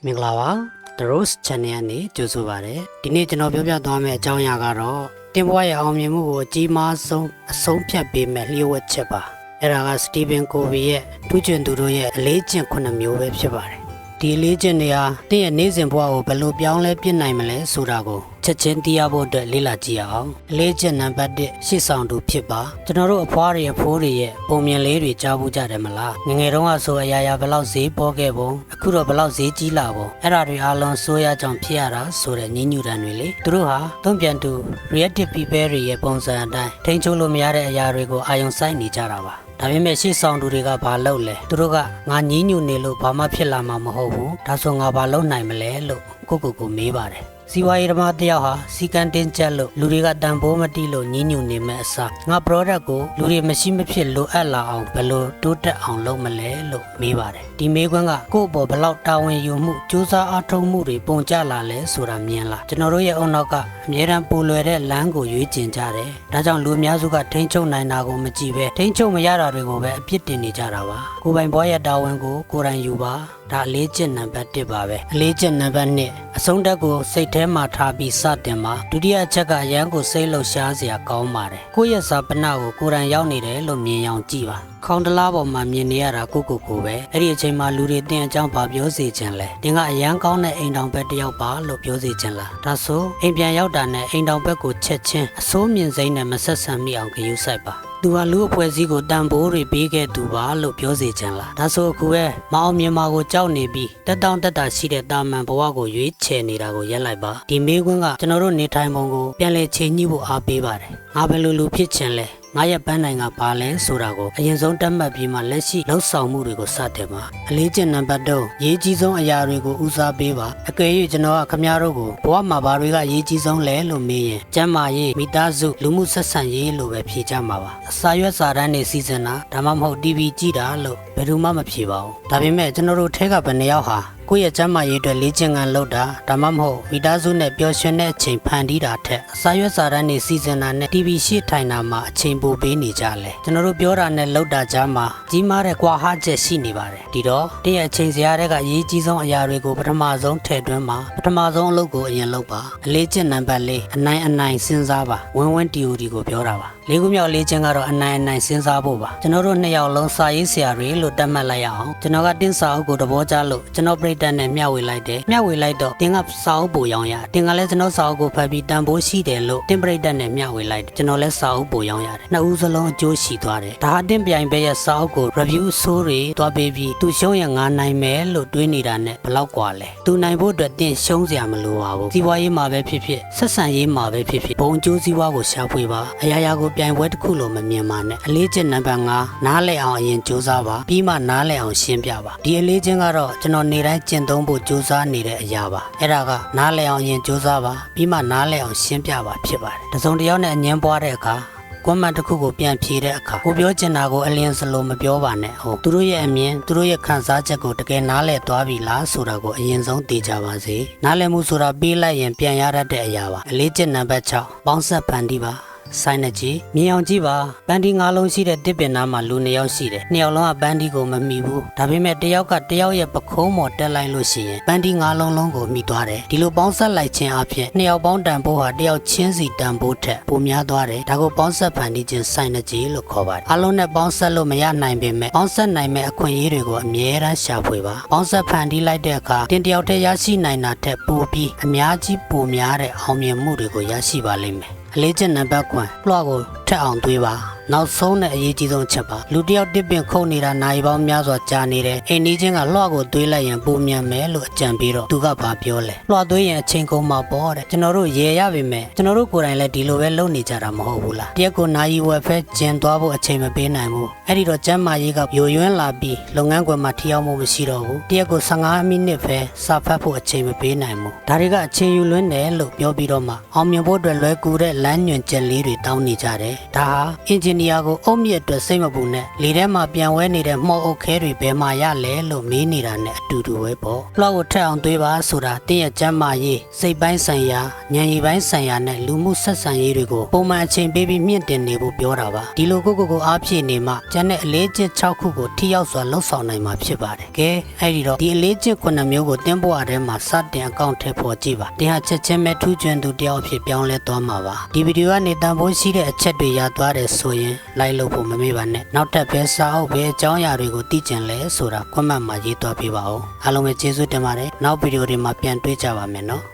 မင်္ဂလာပါ The Rose Channel နဲ့ကြိုဆိုပါရစေဒီနေ့ကျွန်တော်ပြောပြသွားမယ့်အကြောင်းအရာကတော့တင်ပွားရဲ့အောင်မြင်မှုကိုအကြီးမားဆုံးအဆုံးဖြတ်ပေးမဲ့လျှို့ဝှက်ချက်ပါအဲ့ဒါကစတီဗင်ကိုဗီရဲ့ထူးချွန်သူတို့ရဲ့အလေးကျင့်9မျိုးပဲဖြစ်ပါတယ်ဒီအလေးကျင့်တွေဟာတင့်ရဲ့နေ့စဉ်ဘဝကိုဘယ်လိုပြောင်းလဲပြစ်နိုင်မလဲဆိုတာကိုချက်ချင်းသိရဖို့အတွက်လေ့လာကြည့်အောင်အလေးကျင့်နံပါတ်1ရှေ့ဆောင်သူဖြစ်ပါကျွန်တော်တို့အဖွားတွေအဖိုးတွေရဲ့ပုံမြင်လေးတွေကြားဖို့ကြတယ်မလားငငယ်တုန်းကဆိုအရာရာဘယ်လောက်ဈေးပေါ်ခဲ့ပုံအခုတော့ဘယ်လောက်ဈေးကြီးလာပုံအဲ့ဒါတွေအားလုံးစိုးရကြောင့်ဖြစ်ရတာဆိုတဲ့ညှဉ်းညူတံတွေလေသူတို့ဟာသုံးပြန်သူ reactive people တွေရဲ့ပုံစံအတိုင်းထိန်းချုပ်လို့မရတဲ့အရာတွေကိုအာရုံစိုက်နေကြတာပါဒါပေမဲ့ရှေ့ဆောင်သူတွေကဘာလုပ်လဲသူတို့ကငါညှဉ်းညူနေလို့ဘာမှဖြစ်လာမှာမဟုတ်ဘူးဒါဆိုငါဘာလုပ်နိုင်မလဲလို့ကိုမေးပါတယ်စီဝါရေးဓမ္မတယောက်ဟာစီကံတင်ကျက်လို့လူတွေကတန်ဖိုးမတိလို့ညှဉ်းညူနေမဲ့အစားငါ product ကိုလူတွေမရှိမဖြစ်လိုအပ်လာအောင်ဘယ်လိုတိုးတက်အောင်လုပ်မလဲလို့မေးပါတယ်ဒီမေးခွန်းကကိုယ့်ဘောဘလောက်တာဝန်ယူမှုစူးစမ်းအားထုတ်မှုတွေပုံကျလာလဲဆိုတာမြင်လာကျွန်တော်တို့ရဲ့အုံနောက်ကအမြဲတမ်းပိုလွယ်တဲ့လမ်းကိုရွေးကျင်ကြတယ်ဒါကြောင့်လူအများစုကထိန်းချုပ်နိုင်တာကိုမကြည့်ပဲထိန်းချုပ်မရတာတွေကိုပဲအပြစ်တင်နေကြတာပါကိုယ်ပိုင်ဘဝရဲ့တာဝန်ကိုကိုယ်တိုင်ယူပါဒါအလေးကျင့်နံပါတ်1ပါပဲအလေးကျင့်နံပါတ်2အဆုံးတက်ကိုစိတ်ထဲမှာထားပြီးစတင်ပါဒုတိယအချက်ကအရန်ကိုစိတ်လှုပ်ရှားစရာကောင်းပါတယ်ကိုယ့်ရဲ့စာပနကိုကိုယ်တိုင်ရောက်နေတယ်လို့မြင်အောင်ကြည့်ပါခေါင်းတလားပေါ်မှာမြင်နေရတာကိုပဲအဲ့ဒီအချိန်မှာလူတွေတင်အကြောင်းပြောစေချင်လဲတင်ကအရန်ကောင်းတဲ့အိမ်တောင်ဘက်တယောက်ပါလို့ပြောစေချင်လားဒါဆိုအိမ်ပြန်ရောက်တာနဲ့အိမ်တောင်ဘက်ကိုချက်ချင်းအစိုးမြင်စိမ့်နဲ့မဆက်ဆံမိအောင်ဂရုစိုက်ပါသူဟာလူအဖွဲ့အစည်းကိုတန်ဖိုးတွေပေးခဲ့သူပါလို့ပြောစေချင်လားဒါဆိုအခုပဲမအောင်မြင်မှာကိုကြောက်နေပြီးတက်တောင့်တက်တာရှိတဲ့တာမန်ဘဝကိုရွေးချယ်နေတာကိုရက်လိုက်ပါဒီမေးခွန်းကကျွန်တော်တို့နေထိုင်ပုံကိုပြန်လည်ချိန်ညှိဖို့အားပေးပါတယ်ငါဘယ်လိုဖြစ်ချင်လဲငါရဲ့ပန်းနိုင်ကဘာလဲဆိုတာကိုအရင်ဆုံးတတ်မှတ်ပြီးမှလက်ရှိလှုပ်ဆောင်မှုတွေကိုစတင်ပါအလေးကျင့်နံပါတ်3ရေးကြီးဆုံးအရာတွေကိုဦးစားပေးပါအကယ်၍ကျွန်တော်ကခမရတို့ကိုဘဝမှာဘာတွေကရေးကြီးဆုံးလဲလို့မေးရင်ကျန်းမာရေးမိသားစုလူမှုဆက်ဆံရေးလို့ပဲဖြေကြမှာပါအစာရွက်စာတမ်းတွေစီစဉ်တာဒါမှမဟုတ် TV ကြည့်တာလို့ဘယ်သူမှမဖြေပါဘူးဒါပေမဲ့ကျွန်တော်တို့ထဲကဘယ်နှယောက်ဟာကိုယ့်ရဲ့ကျန်းမာရေးအတွက်လေ့ကျင့်ခန်းလုပ်တာဒါမှမဟုတ်မိသားစုနဲ့ပျော်ရွှင်တဲ့အချိန်ဖန်တီးတာထက်အစာရွက်စာတမ်းတွေစီစဉ်တာနဲ့ TV ရှေ့ထိုင်တာမှာအချိန်ပိုပေးနေကြလဲကျွန်တော်တို့ပြောတာနဲ့လုပ်တာကြားမှာကြီးမားတဲ့ကွာဟချက်ရှိနေပါတယ်ဒီတော့တည့်ရဲ့အချိန်စရာတွေကအရေးကြီးဆုံးအရာတွေကိုပထမဆုံးထည့်သွင်းပါပထမဆုံးအလုပ်ကိုအရင်လုပ်ပါအလေးကျင့်နံပါတ်4အနိုင်စဉ်းစားပါဝင်း theory ကိုပြောတာပါလေးခုမြောက်လေးကျင့်ကတော့အနိုင်စဉ်းစားဖို့ပါကျွန်တော်တို့နှစ်ယောက်လုံးစာရေးဆရာတွေလို့တတ်မှတ်လိုက်ရအောင်ကျွန်တော်ကတင်းစာအုပ်ကိုသဘောကျလို့ကျွန်တော်ပြတက်နဲ့မျှဝေလိုက်တယ်မျှဝေလိုက်တော့တင်ကစာအုပ်ပို့ရောင်းရတင်ကလည်းကျွန်တော်စာအုပ်ကိုဖတ်ပြီးတန်ဖိုးရှိတယ်လို့တင်ပြတက်နဲ့မျှဝေလိုက်တယ်ကျွန်တော်လည်းစာအုပ်ပို့ရောင်းရတယ်နှစ်ဦးစလုံးအကျိုးရှိသွားတယ်ဒါအတင်းပြိုင်ပဲရဲ့စာအုပ်ကို review ဆိုးတွေတွားပေးပြီးသူရှုံးရင်ငါနိုင်မယ်လို့တွေးနေတာနဲ့ဘလောက်กว่าလဲသူနိုင်ဖို့အတွက်တင်ရှုံးစရာမလိုပါဘူးစီးပွားရေးမှာပဲဖြစ်ဖြစ်ဆက်ဆံရေးမှာပဲဖြစ်ဖြစ်ဘုံအကျိုးစီးပွားကိုရှာဖွေပါအရာရာကိုပြိုင်ပွဲတစ်ခုလို့မမြင်ပါနဲ့အလေးကျင့်နံပါတ်5နားလည်အောင်အရင်စူးစမ်းပါပြီးမှနားလည်အောင်ရှင်းပြပါဒီအလေးကျင့်ကတော့ကျွန်တော်နေတိုင်းကျင့်သုံးဖို့စူးစမ်းနေတဲ့အရာပါအဲ့ဒါကနားလည်အောင်အရင်စူးစမ်းပါပြီးမှနားလည်အောင်ရှင်းပြပါဖြစ်ပါတယ်တစုံတစ်ယောက်နဲ့အငင်းပွားတဲ့အခါကွန်မန့်တစ်ခုကိုပြန်ဖြေတဲ့အခါကိုပြောချင်တာကိုအလင်းစလို့မပြောပါနဲ့ဟုတ်သူတို့ရဲ့အမြင်သူတို့ရဲ့ခံစားချက်ကိုတကယ်နားလည်သွားပြီလားဆိုတာကိုအရင်ဆုံးသိကြပါစေနားလည်မှုဆိုတာပေးလိုက်ရင်ပြန်ရတတ်တဲ့အရာပါအလေးကျင့်နံပါတ်6ပေါင်းဆက်ဖန်တီးပါဆိုင်နဲ့ကြည့်မြင်အောင်ကြည့်ပါပန်းတီ9လုံးရှိတဲ့တစ်ပင်နားမှာလူ2ယောက်ရှိတယ်2ယောက်လုံးကပန်းတီကိုမမိဘူးဒါပေမဲ့တစ်ယောက်ကတစ်ယောက်ရဲ့ပခုံးပေါ်တက်လိုက်လို့ရှိရင်ပန်းတီ9လုံးလုံးကိုမိသွားတယ်ဒီလိုပေါင်းဆက်လိုက်ခြင်းအပြင်2ယောက်ပေါင်းတန်ဖိုးဟာတစ်ယောက်ချင်းစီတန်ဖိုးထက်ပိုများသွားတယ်ဒါကိုပေါင်းဆက်ဖန်တီးခြင်းဆိုင်နဲ့ကြည့်လို့ခေါ်ပါတယ်အလုံးနဲ့ပေါင်းဆက်လို့မရနိုင်ပေမဲ့ပေါင်းဆက်နိုင်မဲ့အခွင့်အရေးတွေကိုအမြဲတမ်းရှာဖွေပါပေါင်းဆက်ဖန်တီးလိုက်တဲ့အခါတင်တစ်ယောက်တည်းရရှိနိုင်တာထက်ပိုပြီးအများကြီးပိုများတဲ့အောင်မြင်မှုတွေကိုရရှိပါလိမ့်မယ်အလေးကျင့်နံပါတ်9လွှတ်ကိုထက်အောင်သွေးပါနောက်ဆုံးနဲ့အရေးကြီးဆုံးချက်ပါလူတယောက်တစ်ပင်ခုတ်နေတာနိုင်ပေါင်းများစွာကြာနေတယ်အိမ်နီးချင်းကလွှတ်ကိုသွေးလိုက်ရင်ပုံမြန်မယ်လို့အကြံပေးတော့သူကဘာပြောလဲလွှတ်သွေးရင်အချိန်ကုန်မှာပေါ့တဲ့ကျွန်တော်တို့ရေရပါမယ်ကျွန်တော်တို့ကိုယ်တိုင်လည်းဒီလိုပဲလုပ်နေကြတာမဟုတ်ဘူးလားတရက်ကိုနာရီဝက်ဖဲကျင်သွားဖို့အချိန်မပေးနိုင်ဘူးအဲ့ဒီတော့ကျန်းမာရေးကယိုယွင်းလာပြီးလုပ်ငန်းခွင်မှာထိရောက်မှုမရှိတော့ဘူးတရက်ကို15မိနစ်ဖဲစာဖတ်ဖို့အချိန်မပေးနိုင်ဘူးဒါတွေကအချိန်ယူလွန်းတယ်လို့ပြောပြီးတော့မှအောင်မြင်ဖို့အတွက်လွယ်ကူတဲ့လမ်းညွှန်ချက်လေးတွေတောင်းနေကြတယ်ဒါဟာအင်ဂျင် နေရာကိုအုံမြစ်အတွက်စိတ်မပူနဲ့လေထဲမှာပြန်ဝဲနေတဲ့မှော်အုပ်ခဲတွေဘယ်မှာရလဲလို့မေးနေတာနဲ့အတူတူပဲပေါ့လှောက်ကိုထက်အောင်သွေးပါဆိုတာတင်းရဲ့ကျမ်းမာရေးစိတ်ပိုင်းဆိုင်ရာဉာဏ်ရည်ပိုင်းဆိုင်ရာနဲ့လူမှုဆက်ဆံရေးတွေကိုပုံမှန်အချိန်ပေးပြီးမြင့်တင်နေဖို့ပြောတာပါဒီလိုကိုအားဖြည့်နေမှကျန်တဲ့အလေးကျင့်6ခုကိုထိရောက်စွာလှုပ်ဆောင်နိုင်မှာဖြစ်ပါတယ်ကဲအဲ့ဒီတော့ဒီအလေးကျင့်9မျိုးကိုတင်းပွားထဲမှာစတင်အကောင့်ထဲပေါ်ကြည့်ပါတင်ဟာချက်ချင်းပဲထူးချွန်သူတယောက်အဖြစ်ပြောင်းလဲသွားမှာပါဒီဗီဒီယိုကနေတန်ဖိုးရှိတဲ့အချက်တွေရသွားတယ်ဆိုရင်လိုက်လို့ဖို့မမေ့ပါနဲ့နောက်ထပ်ပဲစာအုပ်ပဲအကြောင်းအရာတွေကိုသိကျင်လဲဆိုတာကွန်မန့်မှာရေးသွားပေးပါဦးအားလုံးပဲကျေးဇူးတင်ပါတယ်နောက်ဗီဒီယိုတွေမှာပြန်တွေ့ကြပါမယ်နော်